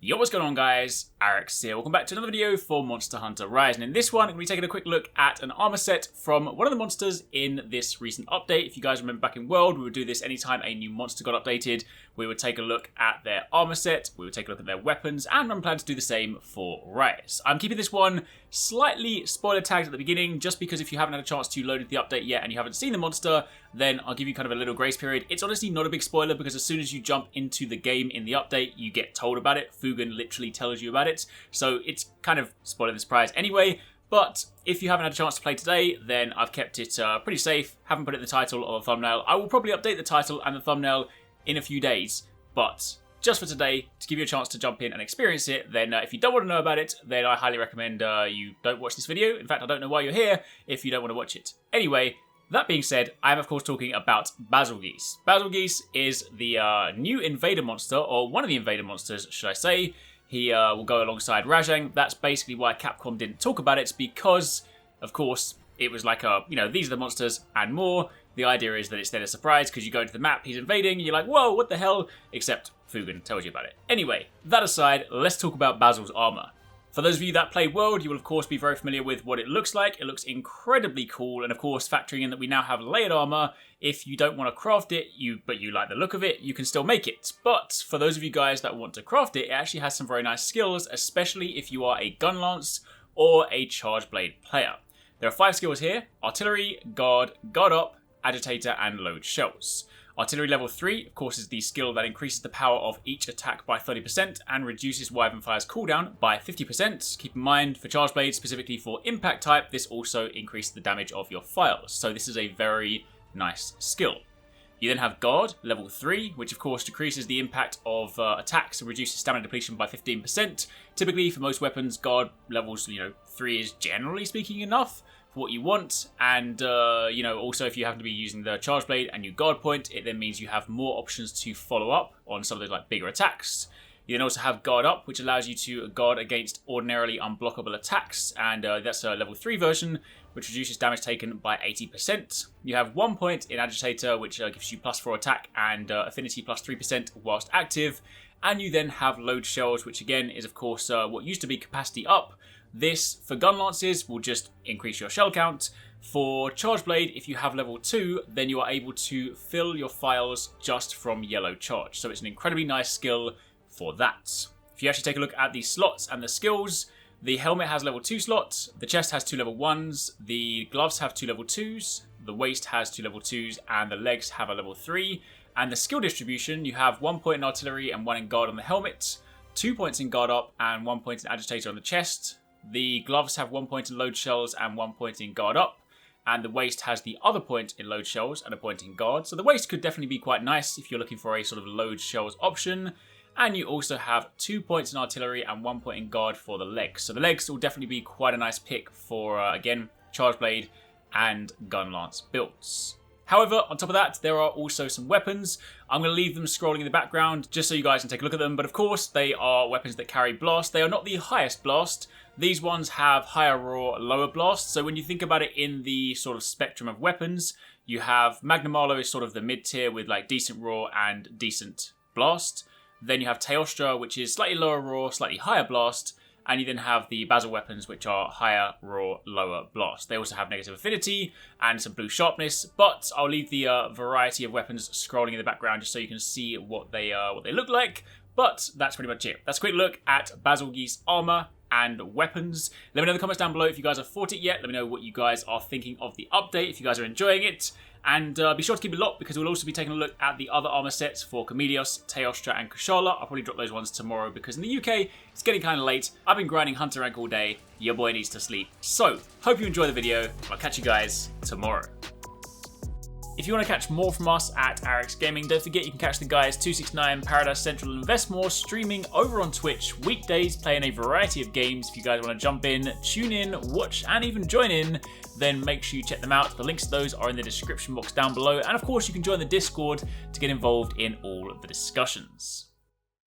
Yo, what's going on guys? Arekkz here. Welcome back to another video for Monster Hunter Rise. And in this one, I'm going to be taking a quick look at an armor set from one of the monsters in this recent update. If you guys remember back in World, we would do this anytime a new monster got updated. We would take a look at their armor set, we would take a look at their weapons, and I'm planning to do the same for Rise. I'm keeping this one slightly spoiler tagged at the beginning, just because if you haven't had a chance to load the update yet and you haven't seen the monster, then I'll give you kind of a little grace period. It's honestly not a big spoiler because as soon as you jump into the game in the update, you get told about it. Fugan literally tells you about it, so it's kind of spoiler the surprise anyway. But if you haven't had a chance to play today, then I've kept it pretty safe. Haven't put it in the title or the thumbnail. I will probably update the title and the thumbnail in a few days, but just for today, to give you a chance to jump in and experience it, then if you don't want to know about it, then I highly recommend you don't watch this video. In fact, I don't know why you're here if you don't want to watch it. Anyway, that being said, I am of course talking about Bazelgeuse. Bazelgeuse is the new invader monster, or one of the invader monsters, should I say. He will go alongside Rajang. That's basically why Capcom didn't talk about it, because, of course, it was like these are the monsters and more. The idea is that it's then a surprise because you go into the map, he's invading, and you're like, whoa, what the hell? Except Fugan tells you about it. Anyway, that aside, let's talk about Bazel's armor. For those of you that play World, you will of course be very familiar with what it looks like. It looks incredibly cool, and of course factoring in that we now have layered armor, if you don't want to craft it, but you like the look of it, you can still make it. But for those of you guys that want to craft it, it actually has some very nice skills, especially if you are a Gunlance or a Charge Blade player. There are 5 skills here: Artillery, Guard, Guard Up, Agitator, and Load Shells. Artillery level 3, of course, is the skill that increases the power of each attack by 30% and reduces Wyvern Fire's cooldown by 50%. Keep in mind, for Charge Blade, specifically for Impact type, this also increases the damage of your files. So this is a very nice skill. You then have Guard, level 3, which of course decreases the impact of attacks and reduces stamina depletion by 15%. Typically, for most weapons, Guard levels, 3 is generally speaking enough for what you want. And, also if you happen to be using the Charge Blade and you Guard point, it then means you have more options to follow up on some of those like bigger attacks. You then also have Guard Up, which allows you to guard against ordinarily unblockable attacks, and that's a level 3 version, which reduces damage taken by 80%. You have 1 point in Agitator, which gives you +4 attack and affinity +3% whilst active. And you then have Load Shells, which again is of course what used to be capacity up. This, for Gunlances, will just increase your shell count. For Charge Blade, if you have level 2, then you are able to fill your files just from yellow charge. So it's an incredibly nice skill for that. If you actually take a look at the slots and the skills, the helmet has level 2 slots, the chest has 2 level 1s, the gloves have 2 level 2s, the waist has 2 level 2s, and the legs have a level 3. And the skill distribution, you have 1 point in Artillery and 1 in Guard on the helmet, 2 points in Guard Up and 1 point in Agitator on the chest. The gloves have 1 point in Load Shells and 1 point in Guard Up, and the waist has the other point in Load Shells and a point in Guard. So the waist could definitely be quite nice if you're looking for a sort of Load Shells option. And you also have 2 points in Artillery and 1 point in Guard for the legs. So the legs will definitely be quite a nice pick for, again, Charge Blade and Gunlance builds. However, on top of that, there are also some weapons. I'm going to leave them scrolling in the background just so you guys can take a look at them. But of course, they are weapons that carry blast. They are not the highest blast. These ones have higher raw, lower blast. So when you think about it in the sort of spectrum of weapons, you have Magnum Arlo is sort of the mid-tier with like decent raw and decent blast. Then you have Teostra, which is slightly lower raw, slightly higher blast. And you then have the Bazel weapons, which are higher raw, lower blast. They also have negative affinity and some blue sharpness, but I'll leave the variety of weapons scrolling in the background just so you can see what they look like. But that's pretty much it. That's a quick look at Bazelgeuse armor and weapons. Let me know in the comments down below if you guys have fought it yet. Let me know what you guys are thinking of the update, if you guys are enjoying it. And be sure to keep it locked because we'll also be taking a look at the other armor sets for Chameleos, Teostra, and Kushala. I'll probably drop those ones tomorrow because in the UK, it's getting kind of late. I've been grinding Hunter rank all day. Your boy needs to sleep. So, hope you enjoy the video. I'll catch you guys tomorrow. If you want to catch more from us at Arekkz Gaming, don't forget you can catch the guys 269, Paradise Central, and Investmore streaming over on Twitch weekdays, playing a variety of games. If you guys want to jump in, tune in, watch, and even join in, then make sure you check them out. The links to those are in the description box down below, and of course you can join the Discord to get involved in all of the discussions.